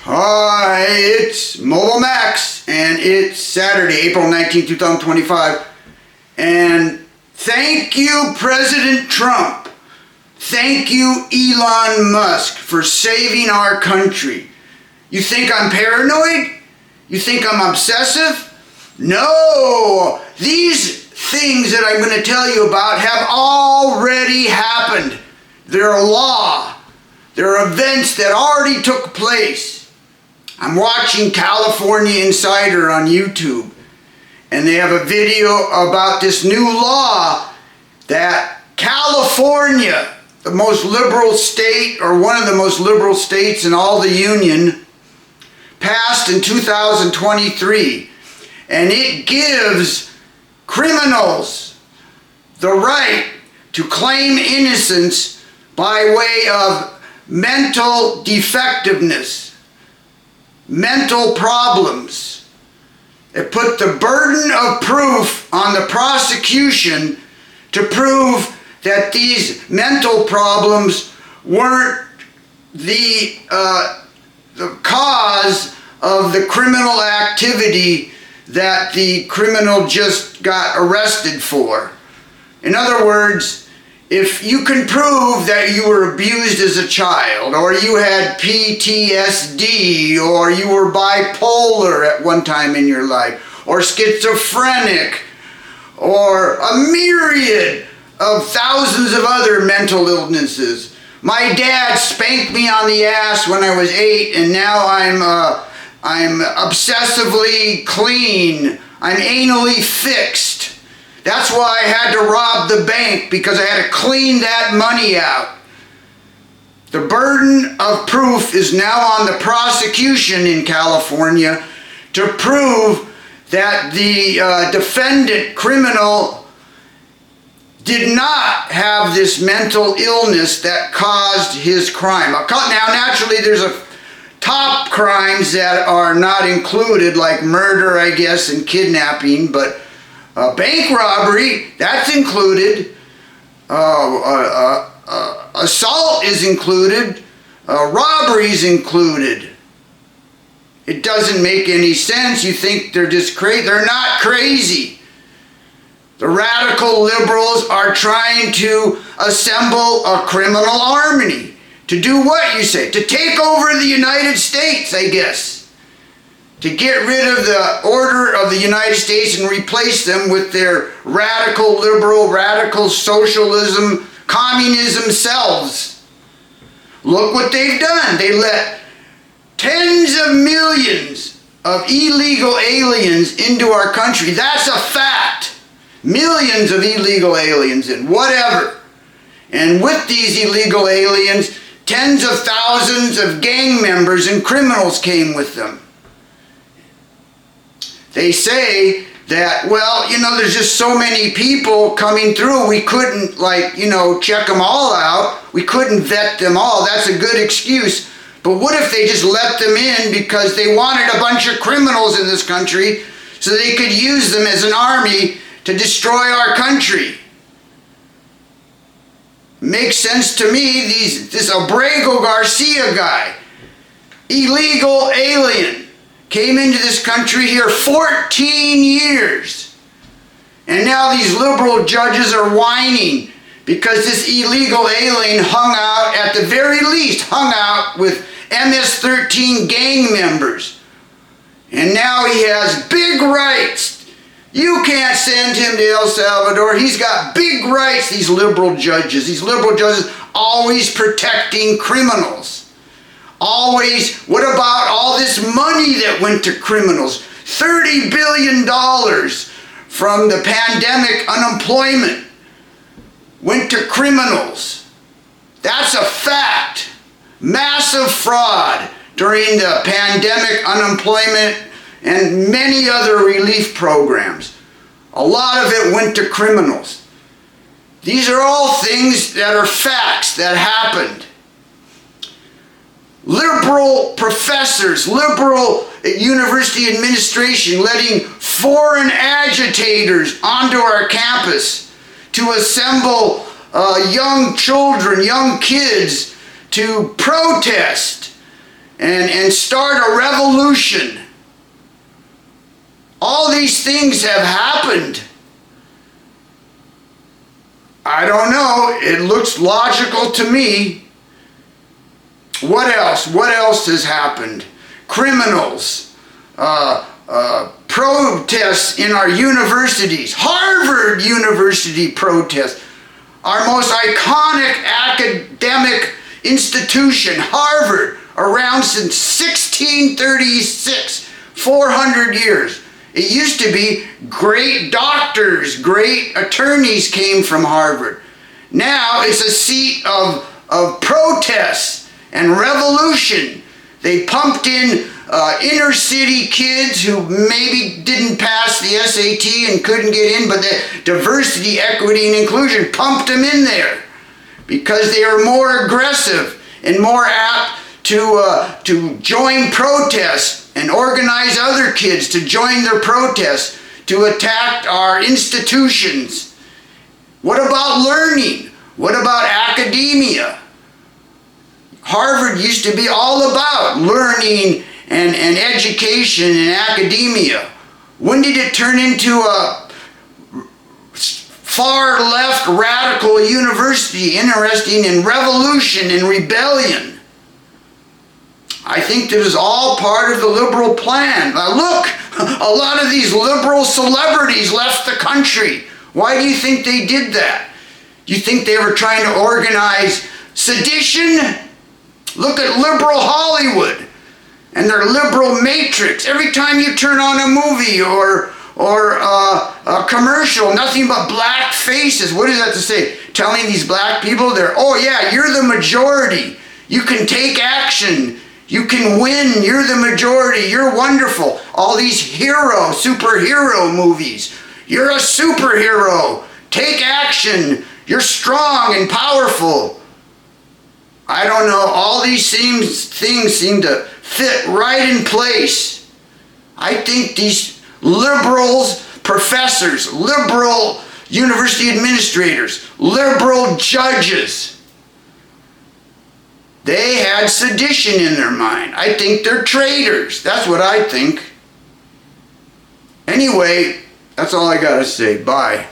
Hi, it's Mobile Max, and it's Saturday, April 19, 2025. And thank you, President Trump. Thank you, Elon Musk, for saving our country. You think I'm paranoid? You think I'm obsessive? No! These things that I'm going to tell you about have already happened. They're a law. They're events that already took place. I'm watching California Insider on YouTube, and they have a video about this new law that California, the most liberal state, or one of the most liberal states in all the union, passed in 2023. And it gives criminals the right to claim innocence by way of mental defectiveness, mental problems. It put the burden of proof on the prosecution to prove that these mental problems weren't the cause of the criminal activity that the criminal just got arrested for. In other words, if you can prove that you were abused as a child, or you had PTSD, or you were bipolar at one time in your life, or schizophrenic, or a myriad of thousands of other mental illnesses. My dad spanked me on the ass when I was 8, and now I'm obsessively clean. I'm anally fixed. That's why I had to rob the bank, because I had to clean that money out. The burden of proof is now on the prosecution in California to prove that the defendant criminal did not have this mental illness that caused his crime. Now, naturally, there's a top crimes that are not included, like murder, I guess, and kidnapping, but bank robbery, that's included. Assault is included. Robbery is included. It doesn't make any sense. You think they're just crazy. They're not crazy. The radical liberals are trying to assemble a criminal army. To do what, you say? To take over the United States, I guess. To get rid of the order of the United States and replace them with their radical liberal, radical socialism, communism selves. Look what they've done. They let tens of millions of illegal aliens into our country. That's a fact. Millions of illegal aliens in whatever. And with these illegal aliens, tens of thousands of gang members and criminals came with them. They say that, well, there's just so many people coming through, we couldn't, check them all out. We couldn't vet them all. That's a good excuse. But what if they just let them in because they wanted a bunch of criminals in this country so they could use them as an army to destroy our country? Makes sense to me. This Abrego Garcia guy, illegal alien, came into this country here 14 years. And now these liberal judges are whining because this illegal alien at the very least, hung out with MS-13 gang members. And now he has big rights. You can't send him to El Salvador. He's got big rights, these liberal judges. These liberal judges always protecting criminals. Always, what about all this money that went to criminals? $30 billion from the pandemic unemployment went to criminals. That's a fact. Massive fraud during the pandemic unemployment and many other relief programs. A lot of it went to criminals. These are all things that are facts that happened. Liberal professors, liberal university administration letting foreign agitators onto our campus to assemble young children, young kids to protest and start a revolution. All these things have happened. I don't know. It looks logical to me. What else? What else has happened? Criminals. Protests in our universities. Harvard University protests. Our most iconic academic institution, Harvard, around since 1636, 400 years. It used to be great doctors, great attorneys came from Harvard. Now it's a seat of protests and revolution. They pumped in inner city kids who maybe didn't pass the SAT and couldn't get in, but the diversity, equity, and inclusion pumped them in there because they are more aggressive and more apt to join protests and organize other kids to join their protests to attack our institutions. What about learning? What about academia? Harvard used to be all about learning and education and academia. When did it turn into a far left radical university interested in revolution and rebellion? I think this is all part of the liberal plan. Now look, a lot of these liberal celebrities left the country. Why do you think they did that? Do you think they were trying to organize sedition? Look at liberal Hollywood and their liberal matrix. Every time you turn on a movie or a commercial, nothing but black faces. What does that to say? Telling these black people oh yeah, you're the majority. You can take action. You can win. You're the majority. You're wonderful. All these superhero movies. You're a superhero. Take action. You're strong and powerful. I don't know. All these things seem to fit right in place. I think these liberals, professors, liberal university administrators, liberal judges, they had sedition in their mind. I think they're traitors. That's what I think. Anyway, that's all I got to say. Bye.